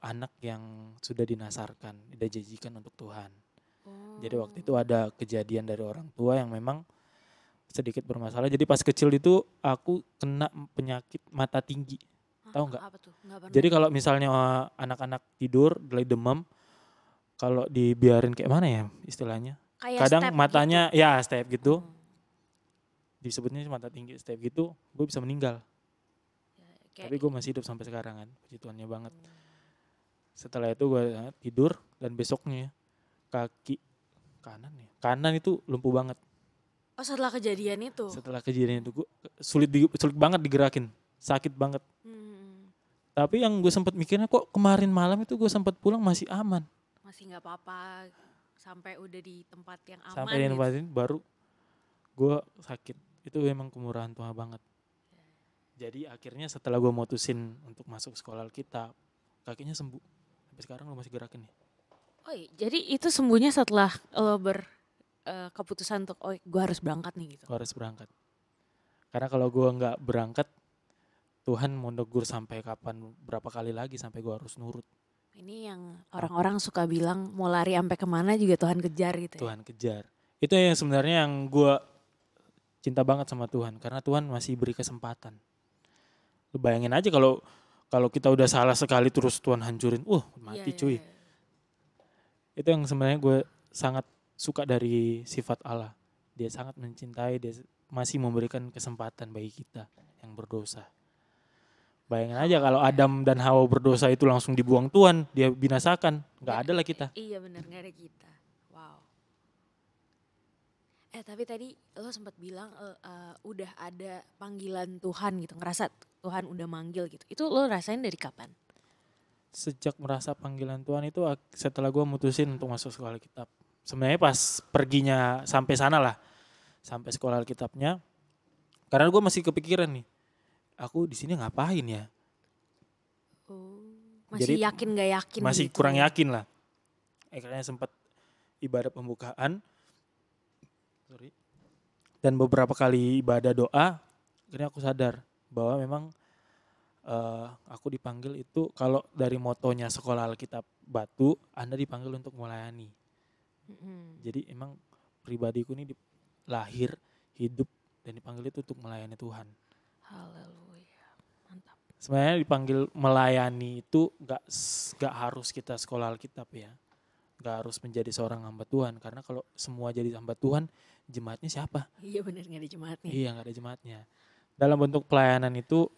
anak yang sudah dinasarkan, dijanjikan untuk Tuhan. Jadi waktu itu ada kejadian dari orang tua yang memang sedikit bermasalah. Jadi pas kecil itu aku kena penyakit mata tinggi. Tahu nggak? Apa tuh? Nggak pernah. Jadi kalau misalnya anak-anak tidur mulai demam, kalau dibiarin kayak mana ya istilahnya? Kayak Kadang step matanya gitu. ya step gitu. Disebutnya mata tinggi step gitu, gue bisa meninggal. Kayak Tapi gue masih hidup sampai sekarang kan, puji Tuhannya banget. Setelah itu gue tidur dan besoknya kaki kanan itu lumpuh banget. oh setelah kejadian itu? Setelah kejadian itu gue sulit banget digerakin, sakit banget. Tapi yang gue sempat mikirnya kok kemarin malam itu gue sempat pulang masih aman. Masih nggak apa-apa sampai udah di tempat yang aman. Sampai di tempat ini baru gue sakit. Itu memang kemurahan Tuhan banget. Jadi akhirnya setelah gue mutusin untuk masuk sekolah Alkitab, kakinya sembuh. Sampai sekarang lo masih gerakin nih. Oh iya, jadi itu sembuhnya setelah lo keputusan untuk gue harus berangkat nih gitu. Gue harus berangkat. Karena kalau gue nggak berangkat, Tuhan mau negur sampai kapan, berapa kali lagi sampai gue harus nurut. Ini yang orang-orang suka bilang mau lari sampai kemana juga Tuhan kejar gitu. Tuhan kejar. Itu yang sebenarnya yang gue cinta banget sama Tuhan. Karena Tuhan masih beri kesempatan. Lu bayangin aja kalau kita udah salah sekali terus Tuhan hancurin. Mati cuy. Itu yang sebenarnya gue sangat suka dari sifat Allah. Dia sangat mencintai, dia masih memberikan kesempatan bagi kita yang berdosa. Bayangin aja kalau Adam dan Hawa berdosa itu langsung dibuang Tuhan, dia binasakan. Gak ada lah kita. Iya benar, gak ada kita. Wow. Tapi tadi lo sempat bilang udah ada panggilan Tuhan gitu. Ngerasa Tuhan udah manggil gitu. Itu lo rasain dari kapan? Sejak merasa panggilan Tuhan itu setelah gue mutusin untuk masuk sekolah Alkitab. Sebenarnya pas perginya sampai sana lah. Sampai sekolah Alkitabnya. Karena gue masih kepikiran nih. Aku di sini ngapain ya? Masih jadi, yakin gak yakin? Masih gitu. kurang yakin lah. Akhirnya sempat ibadah pembukaan. Dan beberapa kali ibadah doa, akhirnya aku sadar bahwa memang aku dipanggil itu kalau dari motonya sekolah Alkitab Batu, Anda dipanggil untuk melayani. Jadi emang pribadiku ini lahir, hidup, dan dipanggil itu untuk melayani Tuhan. Haleluya, mantap. Sebenarnya dipanggil melayani itu gak harus kita sekolah Alkitab ya. Gak harus menjadi seorang hamba Tuhan. Karena kalau semua jadi hamba Tuhan, jemaatnya siapa? Iya benar, nggak ada jemaatnya. Iya, nggak ada jemaatnya. Dalam bentuk pelayanan itu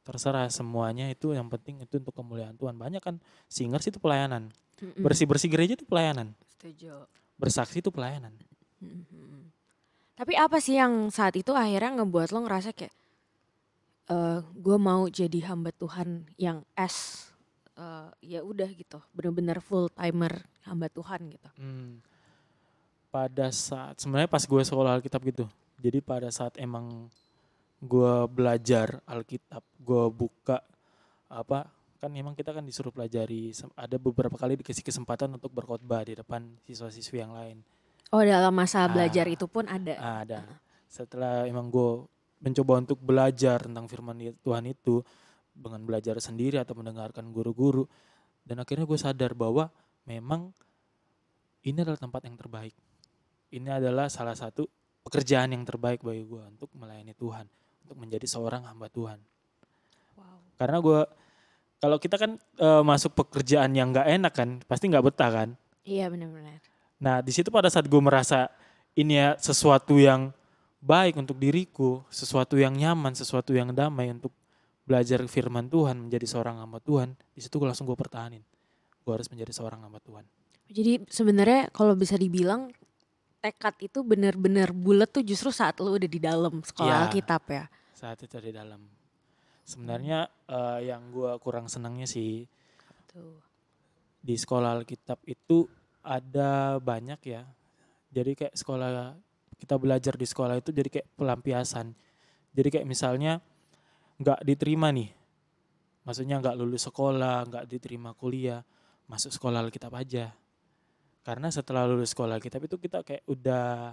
terserah semuanya, itu yang penting itu untuk kemuliaan Tuhan. Banyak kan singers itu pelayanan, Mm-mm. bersih-bersih gereja itu pelayanan, Setuju. bersaksi itu pelayanan. Mm-mm. Tapi apa sih yang saat itu akhirnya ngebuat lo ngerasa kayak gue mau jadi hamba Tuhan yang ya udah gitu, bener-bener full timer hamba Tuhan gitu. Pada saat sebenarnya pas gue sekolah Alkitab gitu, jadi pada saat emang gue belajar Alkitab, gue buka apa, kan emang kita kan disuruh pelajari, ada beberapa kali dikasih kesempatan untuk berkhotbah di depan siswa-siswi yang lain. Oh, dalam masa belajar Ah, itu pun ada. ada. Setelah emang gue mencoba untuk belajar tentang firman Tuhan itu dengan belajar sendiri atau mendengarkan guru-guru, dan akhirnya gue sadar bahwa memang ini adalah tempat yang terbaik. Ini adalah salah satu pekerjaan yang terbaik bagi gue untuk melayani Tuhan, untuk menjadi seorang hamba Tuhan. Wow. Karena gue, kalau kita kan masuk pekerjaan yang nggak enak kan, pasti nggak betah kan. Iya benar-benar. Nah di situ pada saat gue merasa ini ya sesuatu yang baik untuk diriku, sesuatu yang nyaman, sesuatu yang damai untuk belajar firman Tuhan, menjadi seorang hamba Tuhan, di situ gue langsung gue pertahanin. Gue harus menjadi seorang hamba Tuhan. Jadi sebenarnya kalau bisa dibilang tekad itu benar-benar bulat tuh justru saat lo udah di dalam sekolah Alkitab ya. Saat itu di dalam. Sebenarnya yang gue kurang senangnya sih Tuh. di sekolah Alkitab itu ada banyak ya. Jadi kayak sekolah, kita belajar di sekolah itu jadi kayak pelampiasan. Jadi kayak misalnya nggak diterima nih, maksudnya nggak lulus sekolah, nggak diterima kuliah, masuk sekolah Alkitab aja. Karena setelah lulus sekolah Alkitab itu kita kayak udah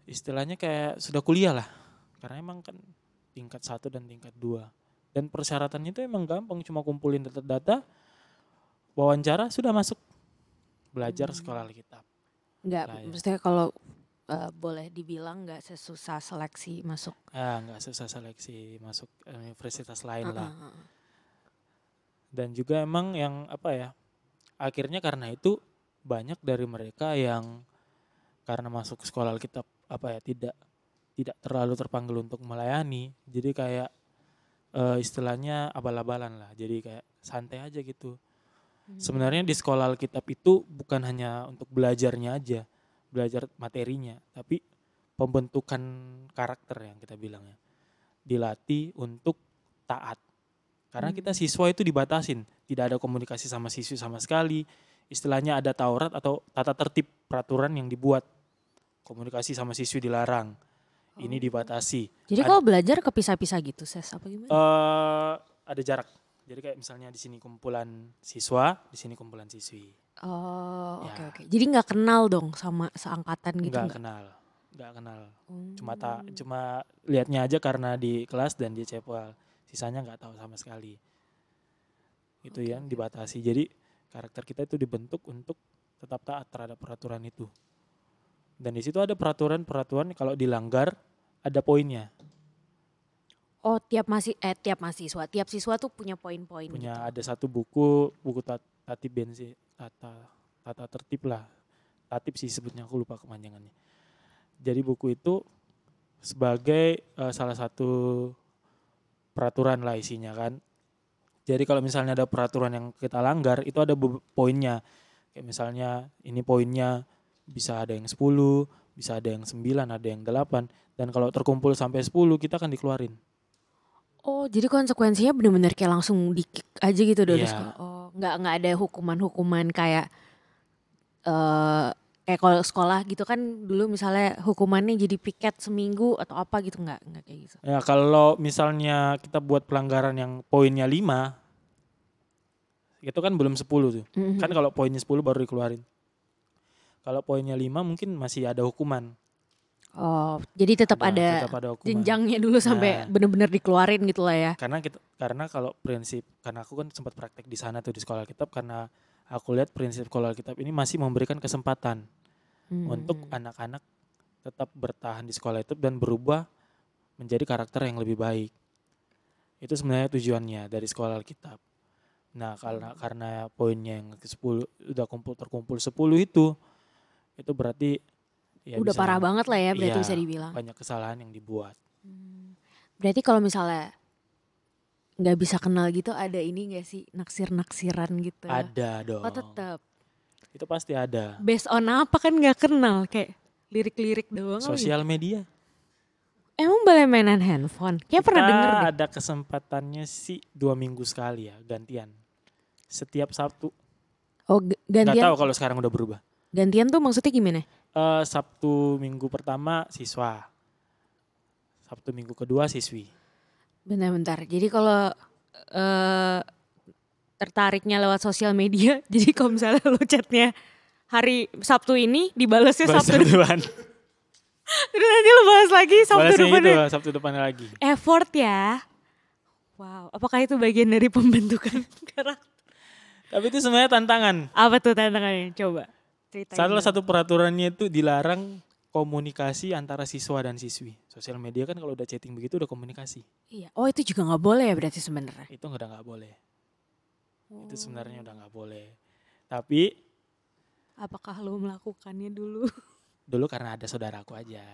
istilahnya kayak sudah kuliah lah. Karena emang kan tingkat 1 dan tingkat 2. Dan persyaratannya itu emang gampang, cuma kumpulin data-data, wawancara, sudah masuk belajar sekolah Alkitab. Nggak, Lah, ya. maksudnya kalau boleh dibilang nggak sesusah seleksi masuk. Nggak susah seleksi masuk universitas lain lah. Dan juga emang yang apa ya, akhirnya karena itu banyak dari mereka yang karena masuk sekolah Alkitab apa ya, tidak terlalu terpanggil untuk melayani, jadi kayak istilahnya abal-abalan lah, jadi kayak santai aja gitu. Sebenarnya di sekolah Alkitab itu bukan hanya untuk belajarnya aja, belajar materinya, tapi pembentukan karakter yang kita bilang ya, dilatih untuk taat. Karena kita siswa itu dibatasin, tidak ada komunikasi sama siswi sama sekali. Istilahnya ada Taurat atau tata tertib peraturan yang dibuat. Komunikasi sama siswi dilarang. Ini dibatasi. Jadi kalau belajar kepisah-pisah gitu, Ses, apa gimana? Ada jarak. Jadi kayak misalnya di sini kumpulan siswa, di sini kumpulan siswi. Oh, Ya. oke. Jadi nggak kenal dong sama seangkatan gitu? Nggak kenal. Cuma lihatnya aja karena di kelas dan di cepwal. Sisanya nggak tahu sama sekali. Itu yang dibatasi. Jadi karakter kita itu dibentuk untuk tetap taat terhadap peraturan itu. Dan di situ ada peraturan kalau dilanggar ada poinnya. Oh, tiap mahasiswa, tiap siswa tuh punya poin-poin gitu. Ada satu buku tatib bensi, tata tertib lah. Tatib sih sebutnya, aku lupa kepanjangannya. Jadi buku itu sebagai salah satu peraturan lah isinya kan. Jadi kalau misalnya ada peraturan yang kita langgar, itu ada poinnya. Kayak misalnya ini poinnya bisa ada yang 10, bisa ada yang 9, ada yang 8. Dan kalau terkumpul sampai 10 kita akan dikeluarin. Oh, jadi konsekuensinya benar-benar kayak langsung di-kick aja gitu dari Iya. sekolah. Oh, nggak ada hukuman-hukuman kayak kayak kalau sekolah gitu kan dulu misalnya hukumannya jadi piket seminggu atau apa gitu, nggak kayak gitu. Ya kalau misalnya kita buat pelanggaran yang poinnya 5, itu kan belum 10 tuh. Kan kalau poinnya 10 baru dikeluarin. Kalau poinnya 5 mungkin masih ada hukuman. Oh, jadi tetap ada hukuman. jenjangnya dulu sampai benar-benar dikeluarin gitu lah ya. Karena kalau prinsip, karena aku kan sempat praktek di sana tuh di sekolah Alkitab, karena aku lihat prinsip sekolah Alkitab ini masih memberikan kesempatan untuk anak-anak tetap bertahan di sekolah itu dan berubah menjadi karakter yang lebih baik. Itu sebenarnya tujuannya dari sekolah Alkitab. Nah, karena poinnya yang ke-10 udah terkumpul 10 itu berarti ya Udah bisa parah banget lah ya berarti iya, bisa dibilang. banyak kesalahan yang dibuat. Berarti kalau misalnya nggak bisa kenal gitu ada ini gak sih naksir-naksiran gitu? Ada Oh dong. tetap. Itu pasti ada. Based on apa kan nggak kenal kayak lirik-lirik doang kali. Sosial media. Emang boleh mainan handphone? Kayak pernah denger Kita deh. ada kesempatannya sih 2 minggu sekali ya gantian. Setiap Sabtu. Oh Nggak gantian, tahu kalau sekarang udah berubah. gantian tuh maksudnya gimana? Sabtu minggu pertama siswa. Sabtu minggu kedua siswi. Bentar-bentar. Jadi kalau eh tertariknya lewat sosial media, jadi kalau misalnya lo chatnya hari Sabtu ini dibalasnya Balas Sabtu depan. terus nanti lo balas lagi Sabtu Balasnya itu depannya. Sabtu depannya lagi. Effort ya. Wow, apakah itu bagian dari pembentukan karakter? Tapi itu sebenarnya tantangan. Apa tuh tantangannya? Coba ceritain. Salah dong. satu peraturannya itu dilarang komunikasi antara siswa dan siswi. Sosial media kan kalau udah chatting begitu udah komunikasi. Iya. Oh itu juga nggak boleh ya berarti sebenarnya. Itu udah nggak boleh. Itu sebenarnya udah nggak boleh. Tapi Apakah lo melakukannya dulu? dulu karena ada saudaraku aja.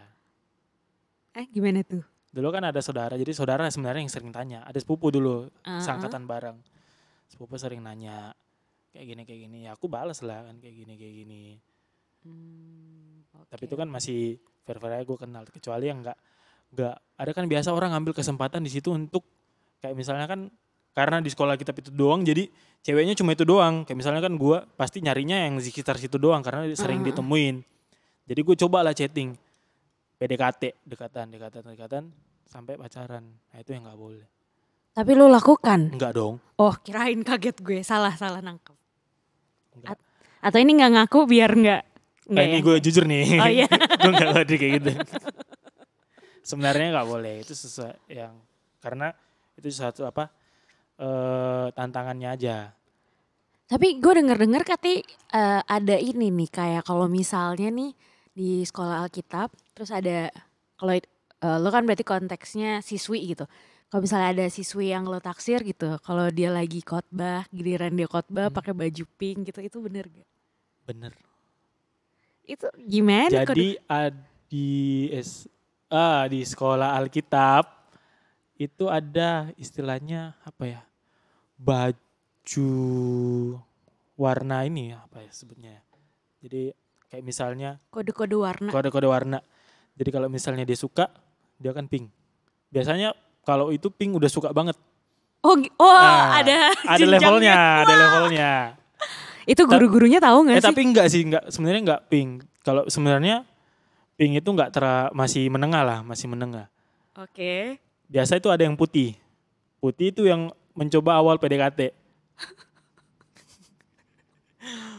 Gimana tuh? Dulu kan ada saudara, jadi saudara sebenarnya yang sering tanya. Ada sepupu dulu, seangkatan Uh-uh. bareng. Sepupu sering nanya, kayak gini. Ya aku balas lah kan kayak gini. Tapi itu kan masih fair-fair aja gue kenal. Kecuali yang nggak ada kan biasa orang ngambil kesempatan di situ untuk kayak misalnya kan karena di sekolah kita itu doang, jadi ceweknya cuma itu doang. Kayak misalnya kan gue pasti nyarinya yang di sekitar situ doang karena sering ditemuin. Jadi gue cobalah chatting, PDKT, dekatan, sampai pacaran. Nah itu yang nggak boleh. Tapi lo lakukan? Enggak dong. Oh kirain kaget gue, salah nangkep. Enggak. Atau ini nggak ngaku biar nggak Ini ya? gue jujur nih. Oh iya. Gue nggak ngerti kayak gitu. Sebenarnya nggak boleh. Itu sesuatu yang karena itu sesuatu tantangannya aja. Tapi gue denger ada ini nih kayak kalau misalnya nih di sekolah Alkitab terus ada kalau lo kan berarti konteksnya siswi gitu. Kalau misalnya ada siswi yang lo taksir gitu, kalau dia lagi khotbah, giliran dia khotbah pakai baju pink gitu, itu bener gak? Bener. Itu gimana? Jadi di sekolah Alkitab itu ada istilahnya apa ya? Baju warna ini apa ya sebutnya? Jadi kayak misalnya Kode-kode warna. kode-kode warna. Jadi kalau misalnya dia suka, dia kan pink. Biasanya kalau itu pink udah suka banget. Nah, ada Ada levelnya. Itu guru-gurunya tahu nggak sih? Tapi enggak sih, sebenarnya enggak pink. Kalau sebenarnya pink itu enggak masih menengah. Oke. Biasa itu ada yang putih. Putih itu yang mencoba awal PDKT.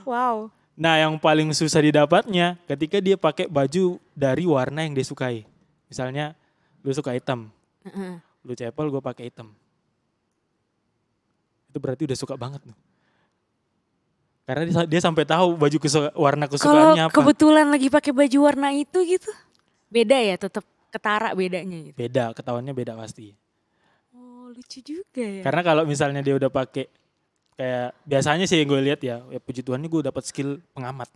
Wow. Nah, yang paling susah didapatnya ketika dia pakai baju dari warna yang dia sukai. Misalnya lu suka hitam. Lu cepel, gue pakai hitam. Itu berarti udah suka banget tuh. Karena dia sampai tahu warna kesukaannya Kalau apa. kebetulan lagi pakai baju warna itu gitu, beda ya, tetap ketara bedanya gitu. Beda, ketahuannya beda pasti. Oh lucu juga ya. Karena kalau misalnya dia udah pakai kayak biasanya sih yang gue lihat ya puji Tuhan gue dapat skill pengamat.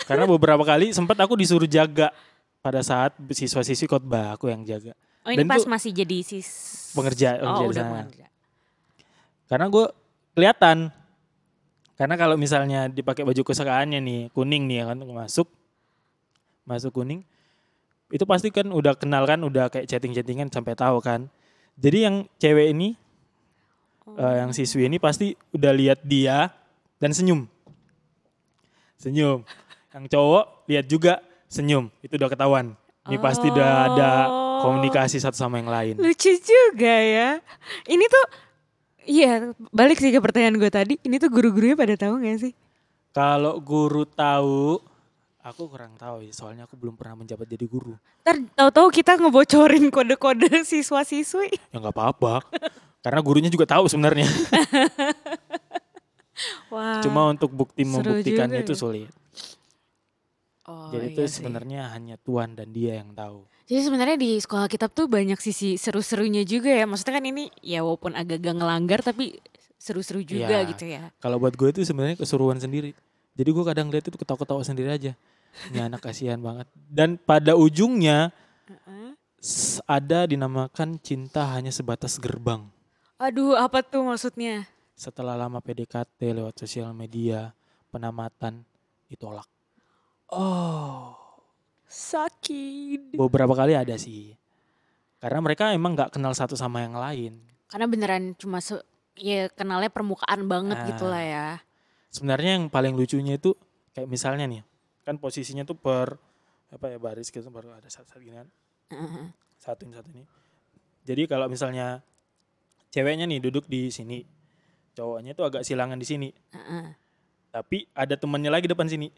Karena beberapa kali sempat aku disuruh jaga pada saat siswa-siswi khotbah, aku yang jaga. Oh ini Dan pas itu masih jadi pengerja Oh di udah sana. pengerja. Karena gue kelihatan. Karena kalau misalnya dipakai baju kesukaannya nih, kuning nih kan masuk kuning. Itu pasti kan udah kenal kan, udah kayak chatting-chattingan sampai tahu kan. Jadi yang cewek ini, yang siswi ini pasti udah lihat dia dan senyum. Yang cowok lihat juga senyum, itu udah ketahuan. Ini pasti udah ada komunikasi satu sama yang lain. Lucu juga ya. Ini tuh, iya balik sih ke pertanyaan gue tadi. Ini tuh guru-gurunya pada tahu gak sih? Kalau guru tahu, aku kurang tahu ya, soalnya aku belum pernah menjabat jadi guru. Ntar tahu-tahu kita ngebocorin kode-kode siswa-siswi. Ya nggak apa-apa, karena gurunya juga tahu sebenarnya. Wah. Cuma untuk seru membuktikannya juga itu ya. sulit. Jadi itu sebenarnya hanya Tuhan dan Dia yang tahu. Jadi sebenarnya di sekolah kitab tuh banyak sisi seru-serunya juga ya. Maksudnya kan ini ya walaupun agak-agak ngelanggar tapi seru-seru juga Ya, gitu ya. kalau buat gue itu sebenarnya keseruan sendiri. Jadi gue kadang lihat itu ketawa-ketawa sendiri aja. Ini anak kasihan banget. Dan pada ujungnya ada dinamakan cinta hanya sebatas gerbang. Aduh, apa tuh maksudnya? Setelah lama PDKT lewat sosial media, penamatan ditolak. Oh, Sakit. beberapa kali ada sih. Karena mereka emang nggak kenal satu sama yang lain. Karena beneran cuma ya kenalnya permukaan banget gitu lah ya. Sebenarnya yang paling lucunya itu kayak misalnya nih, kan posisinya tuh baris gitu, baru ada satu gini kan. Satu ini. Jadi kalau misalnya ceweknya nih duduk di sini, cowoknya tuh agak silangan di sini. Tapi ada temannya lagi depan sini.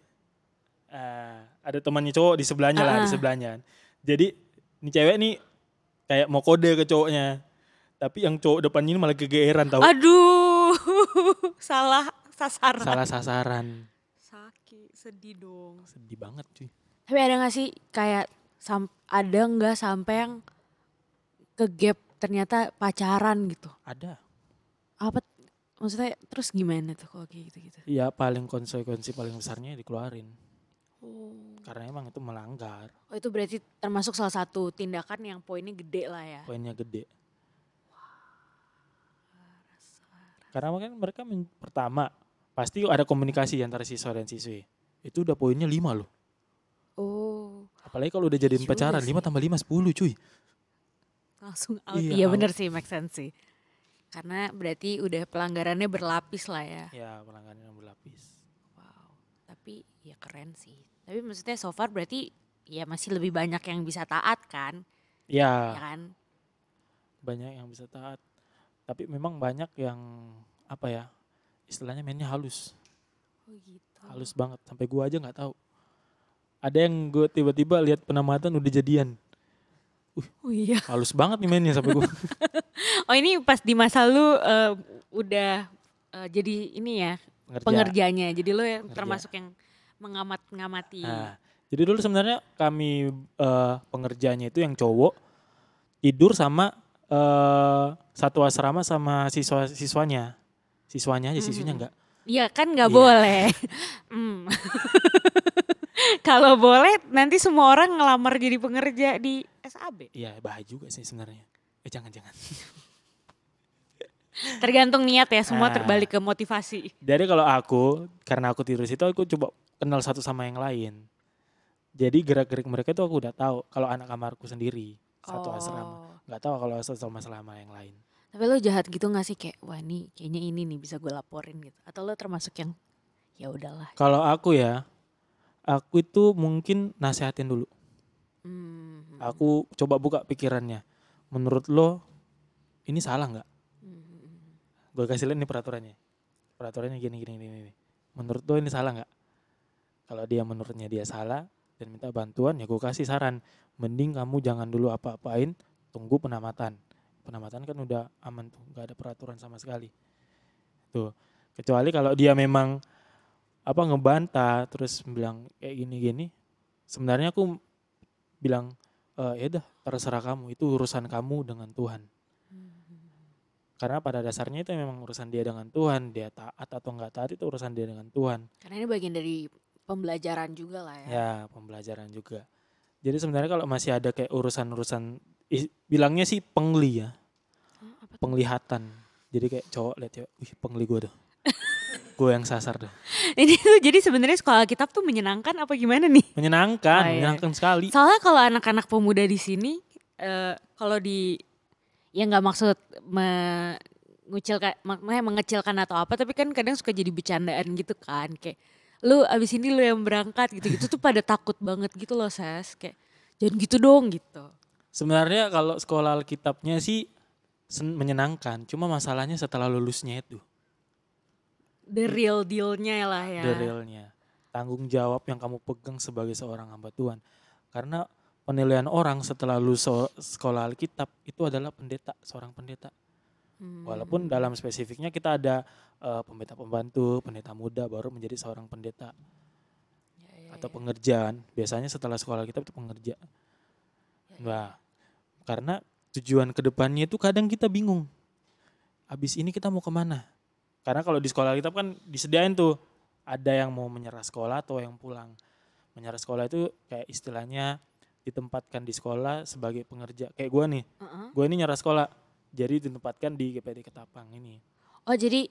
Ada temannya cowok di sebelahnya lah, di sebelahnya. Jadi ini cewek nih kayak mau kode ke cowoknya. Tapi yang cowok depan ini malah kegeeran tahu. Aduh, salah sasaran. Salah sasaran. Sakit, sedih dong. Sedih banget cuy. Tapi ada gak sih kayak ada gak sampai yang ke gap ternyata pacaran gitu? Ada. Apa maksudnya terus gimana tuh kalau kayak gitu-gitu? Iya, paling konsekuensi paling besarnya dikeluarin. Oh. Karena emang itu melanggar. Oh, itu berarti termasuk salah satu tindakan yang poinnya gede lah ya. Poinnya gede. Karena kan mereka pertama pasti ada komunikasi antara siswa dan siswi. Itu udah poinnya 5 loh. Oh. Apalagi kalau udah jadiin pacaran, 5 tambah 5 10 cuy. Langsung out. Iya, Iya bener sih, make sense sih. Karena berarti udah pelanggarannya berlapis lah ya. Ya, pelanggarannya berlapis. Wow, tapi ya keren sih. Tapi maksudnya so far berarti ya masih lebih banyak yang bisa taat kan? Ya, Ya kan? banyak yang bisa taat. Tapi memang banyak yang apa ya, istilahnya mainnya halus. Oh gitu. Halus banget, sampai gua aja gak tahu. Ada yang gue tiba-tiba lihat penamatan udah jadian. Oh iya. Halus banget nih mainnya sampai gua. Oh ini pas di masa lu udah jadi ini ya pengerjanya. Jadi lu yang termasuk yang mengamati. Nah, jadi dulu sebenarnya kami pengerjanya itu yang cowok tidur sama satu asrama sama siswanya aja, siswinya enggak. Iya kan nggak boleh. Kalau boleh nanti semua orang ngelamar jadi pengerja di SAB. Iya bahaya juga sih sebenarnya. Jangan. Tergantung niat ya, semua terbalik ke motivasi. Jadi kalau karena aku tidur situ, aku coba kenal satu sama yang lain. Jadi gerak-gerik mereka itu aku udah tahu. Kalau anak kamarku sendiri satu asrama, nggak tahu kalau sama yang lain. Tapi lo jahat gitu nggak sih kayak wah nih kayaknya ini nih bisa gue laporin gitu? Atau lo termasuk yang ya udahlah? Kalau aku itu mungkin nasehatin dulu. Aku coba buka pikirannya. Menurut lo ini salah nggak? Gue kasih lihat nih peraturannya. Peraturannya gini. Menurut lo ini salah nggak? Kalau dia menurutnya dia salah dan minta bantuan, ya gue kasih saran. Mending kamu jangan dulu apa-apain, tunggu penamatan. Penamatan kan udah aman tuh, gak ada peraturan sama sekali. Tuh, kecuali kalau dia memang ngebantah terus bilang kayak gini. Sebenarnya aku bilang ya udah terserah kamu, itu urusan kamu dengan Tuhan. Karena pada dasarnya itu memang urusan dia dengan Tuhan, dia taat atau enggak taat itu urusan dia dengan Tuhan. Karena ini bagian dari pembelajaran juga lah ya. Ya, pembelajaran juga. Jadi sebenarnya kalau masih ada kayak urusan-urusan, bilangnya sih pengli ya. Penglihatan. Jadi kayak cowok lihat cewek, wih pengli gue tuh. Gue yang sasar tuh. Ini tuh jadi sebenarnya sekolah kitab tuh menyenangkan apa gimana nih? Menyenangkan, menyenangkan sekali. Soalnya kalau anak-anak pemuda di sini, kalau ya nggak maksud mengecilkan atau apa, tapi kan kadang suka jadi bercandaan gitu kan, kayak lu abis ini lu yang berangkat gitu tuh pada takut banget gitu loh Sas, kayak jangan gitu dong gitu. Sebenarnya kalau sekolah Alkitabnya sih menyenangkan, cuma masalahnya setelah lulusnya itu. The real deal-nya lah ya. The real-nya. Tanggung jawab yang kamu pegang sebagai seorang hamba Tuhan. Karena penilaian orang setelah lulus sekolah Alkitab itu adalah seorang pendeta. Walaupun dalam spesifiknya kita ada pendeta pembantu, pendeta muda baru menjadi seorang pendeta. Atau pengerjaan. Biasanya setelah sekolah Alkitab itu pengerja. Nah, karena tujuan kedepannya itu kadang kita bingung. Abis ini kita mau kemana? Karena kalau di sekolah Alkitab kan disediain tuh ada yang mau menyerah sekolah atau yang pulang. Menyerah sekolah itu kayak istilahnya ditempatkan di sekolah sebagai pengerja. Kayak gue nih, gue ini nyerah sekolah, jadi ditempatkan di GPD Ketapang ini. Oh jadi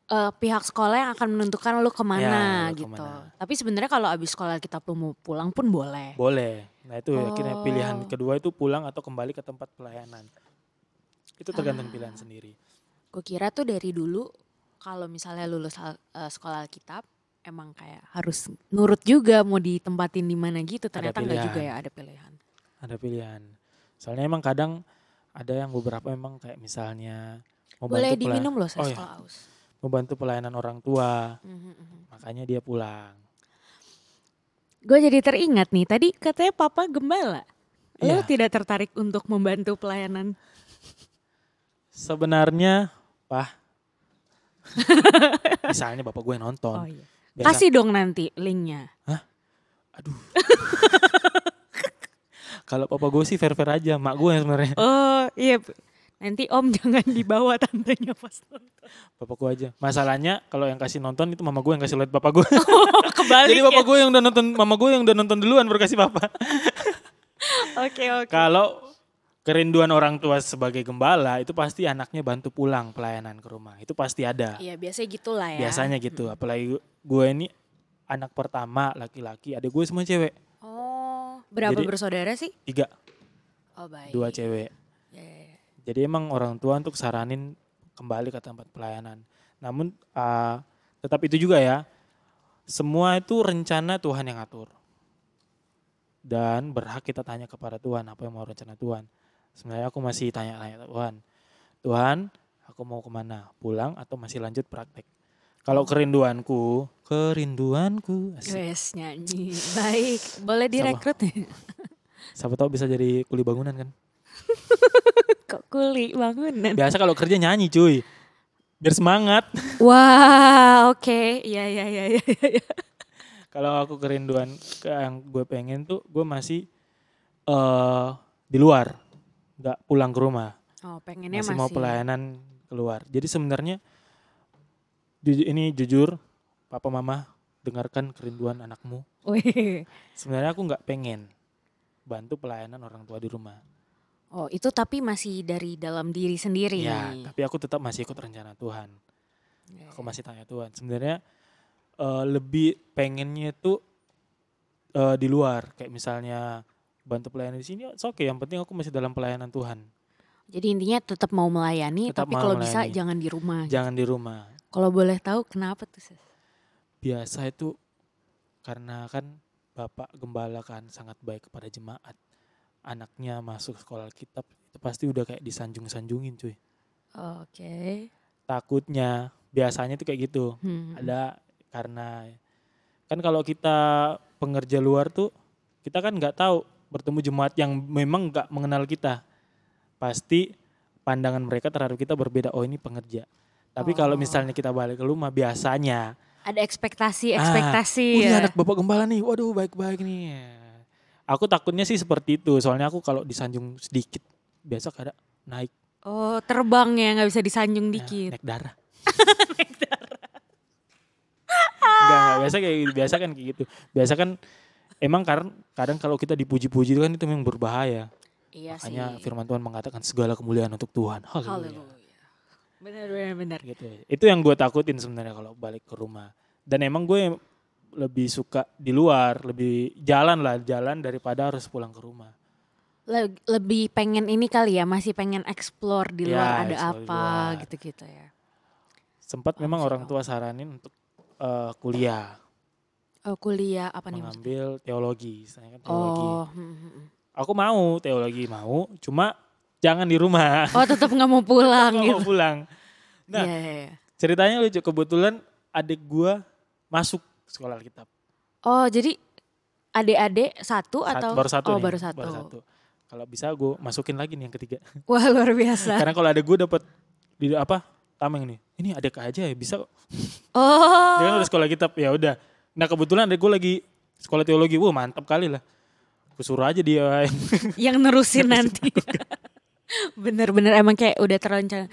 pihak sekolah yang akan menentukan lu kemana Ya, lu gitu. kemana. Tapi sebenarnya kalau abis sekolah kita mau pulang pun boleh. Boleh. Nah itu akhirnya pilihan Oh. kedua itu pulang atau kembali ke tempat pelayanan. Itu tergantung pilihan sendiri. Gue kira tuh dari dulu kalau misalnya lulus sekolah Alkitab emang kayak harus nurut juga mau ditempatin di mana gitu. Ternyata enggak juga ya, ada pilihan. Ada pilihan. Soalnya emang kadang ada yang beberapa emang kayak misalnya mau Boleh bantu diminum loh saya oh, kalau ya. aus. Membantu pelayanan orang tua. Makanya dia pulang. Gue jadi teringat nih, tadi katanya papa gembala. Lo Iya. tidak tertarik untuk membantu pelayanan? Sebenarnya, Pak, misalnya bapak gue nonton. Oh iya. biasa- Kasih dong nanti linknya. Aduh. Kalau papa gue sih fair-fair aja, mak gue yang sebenarnya. Oh iya. Nanti om jangan dibawa tantenya pas nonton. Bapak gue aja. Masalahnya kalau yang kasih nonton itu mama gue yang kasih lihat bapak gue. Kebalik Jadi bapak gue yang udah nonton, mama gue yang udah nonton duluan baru kasih bapak. Oke. Kalau kerinduan orang tua sebagai gembala itu pasti anaknya bantu pulang pelayanan ke rumah. Itu pasti ada. Iya biasanya gitulah ya. Biasanya gitu. Apalagi gue ini anak pertama laki-laki, adik gue semua cewek. Oh, berapa Jadi- bersaudara sih? 3, Oh baik. 2 cewek. Ya. Jadi emang orang tua untuk saranin kembali ke tempat pelayanan. Namun tetap itu juga ya, semua itu rencana Tuhan yang atur. Dan berhak kita tanya kepada Tuhan apa yang mau rencana Tuhan. Sebenarnya aku masih tanya-tanya Tuhan aku mau kemana? Pulang atau masih lanjut praktek? Kalau kerinduanku, asik. Wes nyanyi. Baik, boleh direkrut. Siapa tahu bisa jadi kuli bangunan kan. Kok kuli bangunan? Biasa kalau kerja nyanyi cuy, biar semangat. Wah, oke. Iya. Kalau aku kerinduan yang gue pengen tuh gue masih di luar, nggak pulang ke rumah, Oh, pengennya masih masih. mau pelayanan keluar. Jadi sebenarnya ini jujur, papa mama dengarkan kerinduan anakmu. Wih. Sebenarnya aku nggak pengen bantu pelayanan orang tua di rumah. Oh, itu tapi masih dari dalam diri sendiri. Ya, tapi aku tetap masih ikut rencana Tuhan. Aku masih tanya Tuhan. Sebenarnya lebih pengennya tuh di luar, kayak misalnya bantu pelayanan di sini, oke. Yang penting aku masih dalam pelayanan Tuhan. Jadi intinya tetap mau melayani, Tetap tapi mau kalau bisa melayani. jangan di rumah. Jangan di rumah. Kalau boleh tahu kenapa tuh, Sis? Biasa itu karena kan Bapak Gembala kan sangat baik kepada jemaat. Anaknya masuk sekolah Alkitab itu pasti udah kayak disanjung-sanjungin cuy. Oke. Takutnya biasanya tuh kayak gitu. Ada karena kan kalau kita pengerja luar tuh kita kan nggak tahu bertemu jemaat yang memang nggak mengenal kita. Pasti pandangan mereka terhadap kita berbeda. Oh ini pengerja. Tapi kalau misalnya kita balik ke rumah biasanya Ada ekspektasi ini ya. anak Bapak Gembala nih, waduh baik-baik nih. Aku takutnya sih seperti itu, soalnya aku kalau disanjung sedikit, biasa kadang naik. Oh, terbang ya, nggak bisa disanjung dikit. Naik darah. Enggak, biasa kayak gitu, biasa kan kayak gitu. Biasa kan emang kadang kalau kita dipuji-puji itu kan itu memang berbahaya. Iya Makanya sih. firman Tuhan mengatakan segala kemuliaan untuk Tuhan. Haleluya. Haleluya. Benar. Gitu. Itu yang gue takutin sebenarnya kalau balik ke rumah. Dan emang gue lebih suka di luar, lebih jalan daripada harus pulang ke rumah. Lebih pengen ini kali ya, masih pengen explore di luar Ya, ada explore di apa luar. gitu-gitu ya. Sempat memang orang tua saranin untuk kuliah, Oh, kuliah apa nih maksudnya? mengambil teologi, saya kan teologi. Oh, Aku mau teologi cuma jangan di rumah. oh tetap nggak mau pulang Nggak gitu. mau pulang. Nah, Iya. ceritanya lucu, kebetulan adik gua masuk sekolah Alkitab. Oh, jadi adik-adik satu atau? Baru satu Oh, nih, baru satu. Kalau bisa gue masukin lagi nih yang ketiga. Wah, luar biasa. Karena kalau adik gue dapat di tameng nih. Ini adik aja ya bisa kok. Oh. Dia kan udah sekolah kitab, ya udah. Nah kebetulan adik gue lagi sekolah teologi. Wah mantap kali lah. Gue suruh aja dia. Yang nerusin nanti. Bener-bener emang kayak udah terencana.